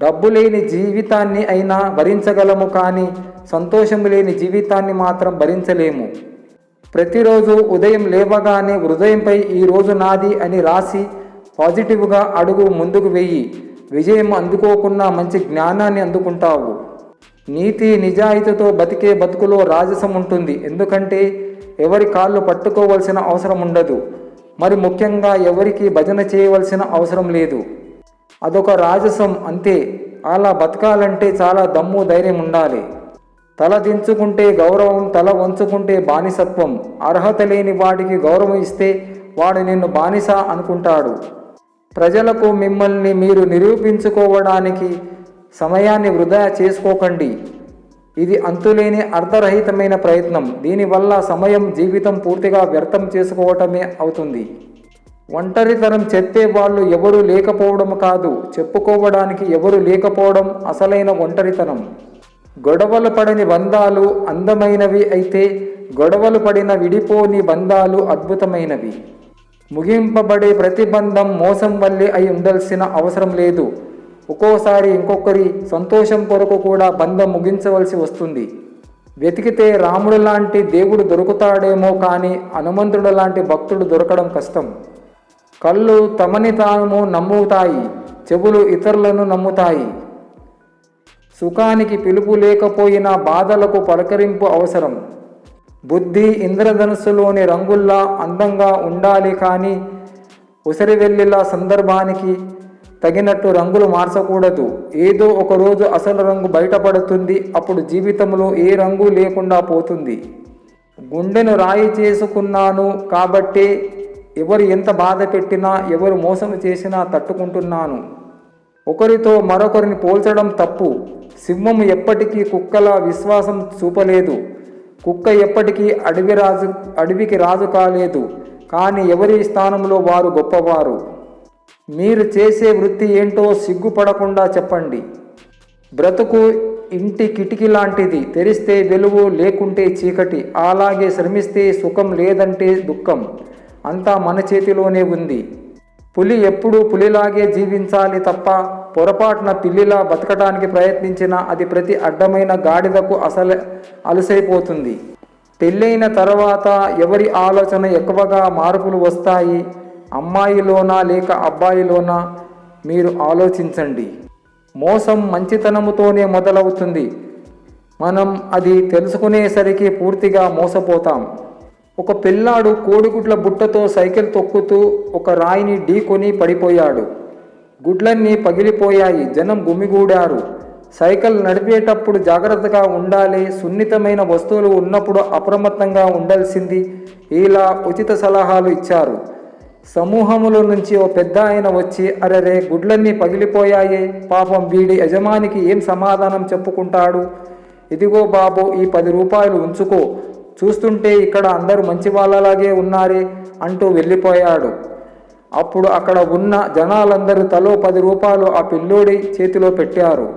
డబ్బు లేని జీవితాన్ని అయినా భరించగలము, కానీ సంతోషం లేని జీవితాన్ని మాత్రం భరించలేము. ప్రతిరోజు ఉదయం లేవగానే హృదయంపై ఈరోజు నాది అని రాసి పాజిటివ్గా అడుగు ముందుకు వెయ్యి. విజయం అందుకోకున్నా మంచి జ్ఞానాన్ని అందుకుంటావు. నీతి నిజాయితీతో బతికే బతుకులో రాజసం ఉంటుంది. ఎందుకంటే ఎవరి కాళ్ళు పట్టుకోవలసిన అవసరం ఉండదు. మరి ముఖ్యంగా ఎవరికి భజన చేయవలసిన అవసరం లేదు. అదొక రాజసం అంతే. అలా బతకాలంటే చాలా దమ్ము ధైర్యం ఉండాలి. తల దించుకుంటే గౌరవం, తల వంచుకుంటే బానిసత్వం. అర్హత లేని వాడికి గౌరవం ఇస్తే వాడు నిన్ను బానిస అనుకుంటాడు. ప్రజలకు మిమ్మల్ని మీరు నిరూపించుకోవడానికి సమయాన్ని వృధా చేసుకోకండి. ఇది అంతులేని అర్ధరహితమైన ప్రయత్నం. దీనివల్ల సమయం, జీవితం పూర్తిగా వ్యర్థం చేసుకోవటమే అవుతుంది. ఒంటరితనం చెప్పేవాళ్ళు ఎవరు లేకపోవడం కాదు, చెప్పుకోవడానికి ఎవరు లేకపోవడం అసలైన ఒంటరితనం. గొడవలు పడని బంధాలు అందమైనవి అయితే, గొడవలు పడిన విడిపోని బంధాలు అద్భుతమైనవి. ముగింపబడే ప్రతి బంధం మోసం వల్లే అయి ఉండాల్సిన అవసరం లేదు. ఒక్కోసారి ఇంకొకరి సంతోషం కొరకు కూడా బంధం ముగించవలసి వస్తుంది. వెతికితే రాముడు లాంటి దేవుడు దొరుకుతాడేమో, కానీ హనుమంతుడు లాంటి భక్తుడు దొరకడం కష్టం. కళ్ళు తమని తాము నమ్ముతాయి, చెవులు ఇతరులను నమ్ముతాయి. సుఖానికి పిలుపు లేకపోయినా బాధలకు పలకరింపు అవసరం. బుద్ధి ఇంద్రధనుస్సులోని రంగుల్లా అందంగా ఉండాలి, కానీ ఉసరివెల్లిలా సందర్భానికి తగినట్టు రంగులు మార్చకూడదు. ఏదో ఒకరోజు అసలు రంగు బయటపడుతుంది. అప్పుడు జీవితంలో ఏ రంగు లేకుండా పోతుంది. గుండెను రాయి చేసుకున్నాను కాబట్టే ఎవరు ఎంత బాధ పెట్టినా, ఎవరు మోసం చేసినా తట్టుకుంటున్నాను. ఒకరితో మరొకరిని పోల్చడం తప్పు. సింహం ఎప్పటికీ కుక్కలా విశ్వాసం చూపలేదు. కుక్క ఎప్పటికీ అడవికి రాజు కాలేదు. కానీ ఎవరి స్థానంలో వారు గొప్పవారు. మీరు చేసే వృత్తి ఏంటో సిగ్గుపడకుండా చెప్పండి. బ్రతుకు ఇంటి కిటికీ లాంటిది. తెరిస్తే వెలుగు, లేకుంటే చీకటి. అలాగే శ్రమిస్తే సుఖం, లేదంటే దుఃఖం. అంతా మన చేతిలోనే ఉంది. పులి ఎప్పుడూ పులిలాగే జీవించాలి తప్ప పొరపాటున పిల్లిలా బతకడానికి ప్రయత్నించినా అది ప్రతి అడ్డమైన గాడిదకు అలసైపోతుంది. పెళ్ళైన తర్వాత ఎవరి ఆలోచన ఎక్కువగా మార్పులు వస్తాయి, అమ్మాయిలోనా లేక అబ్బాయిలోనా? మీరు ఆలోచించండి. మోసం మంచితనముతోనే మొదలవుతుంది. మనం అది తెలుసుకునేసరికి పూర్తిగా మోసపోతాం. ఒక పిల్లాడు కోడిగుడ్ల బుట్టతో సైకిల్ తొక్కుతూ ఒక రాయిని ఢీకొని పడిపోయాడు. గుడ్లన్నీ పగిలిపోయాయి. జనం గుమిగూడారు. సైకిల్ నడిపేటప్పుడు జాగ్రత్తగా ఉండాలి, సున్నితమైన వస్తువులు ఉన్నప్పుడు అప్రమత్తంగా ఉండాల్సింది, ఇలా ఉచిత సలహాలు ఇచ్చారు. సమూహముల నుంచి ఓ పెద్ద ఆయన వచ్చి, అరెరే గుడ్లన్నీ పగిలిపోయాయే, పాపం వీడి యజమానికి ఏం సమాధానం చెప్పుకుంటాడు? ఇదిగో బాబు, ఈ 10 రూపాయలు ఉంచుకో, చూస్తుంటే ఇక్కడ అందరూ మంచి వాళ్ళలాగే ఉన్నారే అంటూ వెళ్ళిపోయాడు. అప్పుడు అక్కడ ఉన్న జనాలందరూ తలో 10 రూపాయలు ఆ పిల్లోడి చేతిలో పెట్టారు.